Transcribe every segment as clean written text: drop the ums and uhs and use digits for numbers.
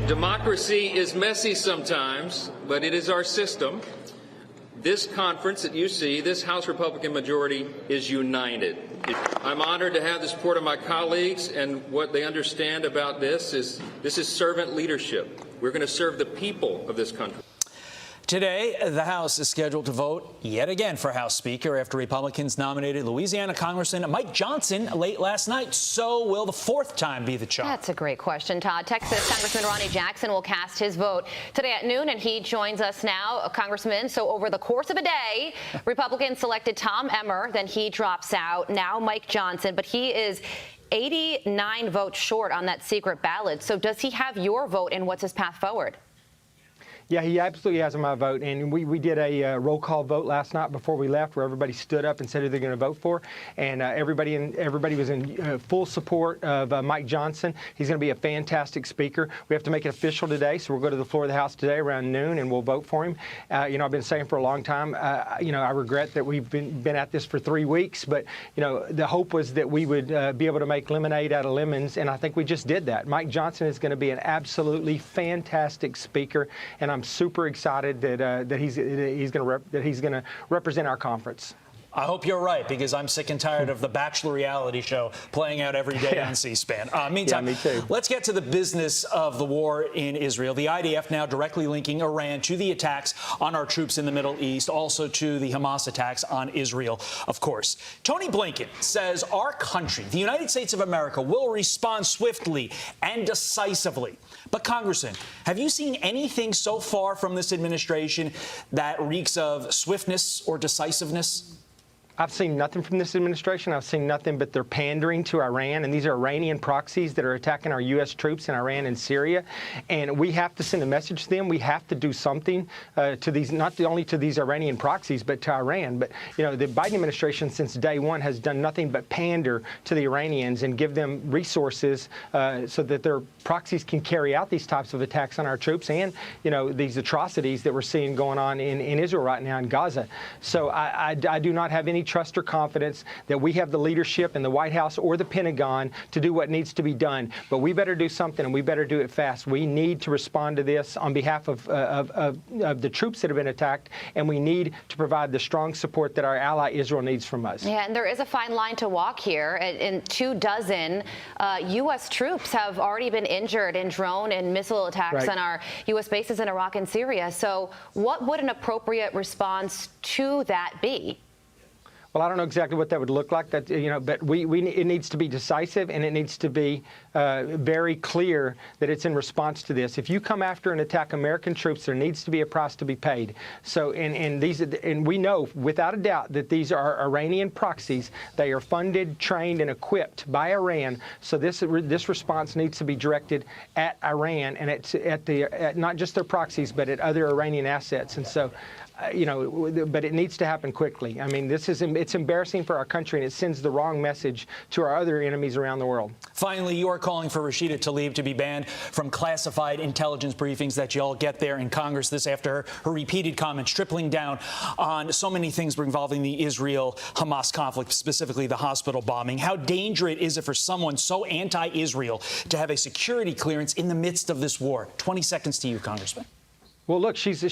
Democracy is messy sometimes, but it is our system. This conference that you see, this House Republican majority, is united. I'm honored to have the support of my colleagues, and what they understand about this is servant leadership. We're going to serve the people of this country. Today, the House is scheduled to vote yet again for House Speaker after Republicans nominated Louisiana Congressman Mike Johnson late last night. So will the fourth time be the charm? That's a great question, Todd. Texas Congressman Ronnie Jackson will cast his vote today at noon, and he joins us now, a congressman. So over the course of a day, Republicans selected Tom Emmer, then he drops out. Now Mike Johnson, but he is 89 votes short on that secret ballot. So does he have your vote, and what's his path forward? Yeah, he absolutely has my vote, and we did a roll call vote last night before we left, where everybody stood up and said who they're going to vote for, and everybody was in full support of Mike Johnson. He's going to be a fantastic speaker. We have to make it official today, so we'll go to the floor of the House today around noon, and we'll vote for him. I've been saying for a long time, I regret that we've been at this for 3 weeks, but the hope was that we would be able to make lemonade out of lemons, and I think we just did that. Mike Johnson is going to be an absolutely fantastic speaker, and I'm super excited that he's going to represent our conference. I hope you're right, because I'm sick and tired of the Bachelor reality show playing out every day on C-SPAN. Meantime, me too. Let's get to the business of the war in Israel. The IDF now directly linking Iran to the attacks on our troops in the Middle East, also to the Hamas attacks on Israel, of course. Tony Blinken says our country, the United States of America, will respond swiftly and decisively. But, Congressman, have you seen anything so far from this administration that reeks of swiftness or decisiveness? I've seen nothing from this administration. I've seen nothing but their pandering to Iran, and these are Iranian proxies that are attacking our U.S. troops in Iran and Syria. And we have to send a message to them. We have to do something to these, not only to these Iranian proxies, but to Iran. But, the Biden administration since day one has done nothing but pander to the Iranians and give them resources so that their proxies can carry out these types of attacks on our troops and, these atrocities that we're seeing going on in Israel right now in Gaza. So I do not have any trust or confidence that we have the leadership in the White House or the Pentagon to do what needs to be done. But we better do something, and we better do it fast. We need to respond to this on behalf of the troops that have been attacked, and we need to provide the strong support that our ally Israel needs from us. Yeah, and there is a fine line to walk here. And 24 U.S. troops have already been injured in drone and missile attacks on our U.S. bases in Iraq and Syria. So what would an appropriate response to that be? Well, I don't know exactly what that would look like, but it needs to be decisive, and it needs to be very clear that it's in response to this. If you come after and attack American troops, there needs to be a price to be paid. So, and we know without a doubt that these are Iranian proxies. They are funded, trained, and equipped by Iran. So this response needs to be directed at Iran and at not just their proxies, but at other Iranian assets. And so, but it needs to happen quickly. I mean, it's embarrassing for our country, and it sends the wrong message to our other enemies around the world. Finally, you are calling for Rashida Tlaib to be banned from classified intelligence briefings that you all get there in Congress. This after her repeated comments tripling down on so many things involving the Israel-Hamas conflict, specifically the hospital bombing. How dangerous is it for someone so anti-Israel to have a security clearance in the midst of this war? 20 seconds to you, Congressman. Well, look, she's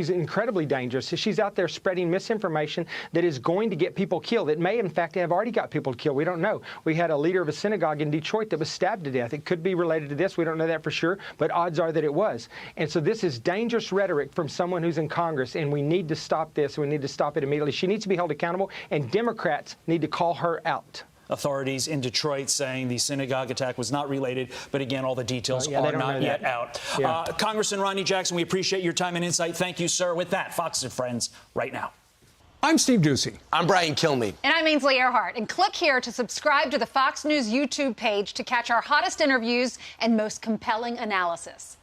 incredibly dangerous. She's out there spreading misinformation that is going to get people killed. It may, in fact, have already got people killed. We don't know. We had a leader of a synagogue in Detroit that was stabbed to death. It could be related to this. We don't know that for sure, but odds are that it was. And so this is dangerous rhetoric from someone who's in Congress, and we need to stop this. We need to stop it immediately. She needs to be held accountable, and Democrats need to call her out. Authorities in Detroit saying the synagogue attack was not related, but again, all the details are not yet out. Yeah. Congressman Ronnie Jackson, we appreciate your time and insight. Thank you, sir. With that, Fox and Friends right now. I'm Steve Ducey. I'm Brian Kilmeade. And I'm Ainsley Earhart. And click here to subscribe to the Fox News YouTube page to catch our hottest interviews and most compelling analysis.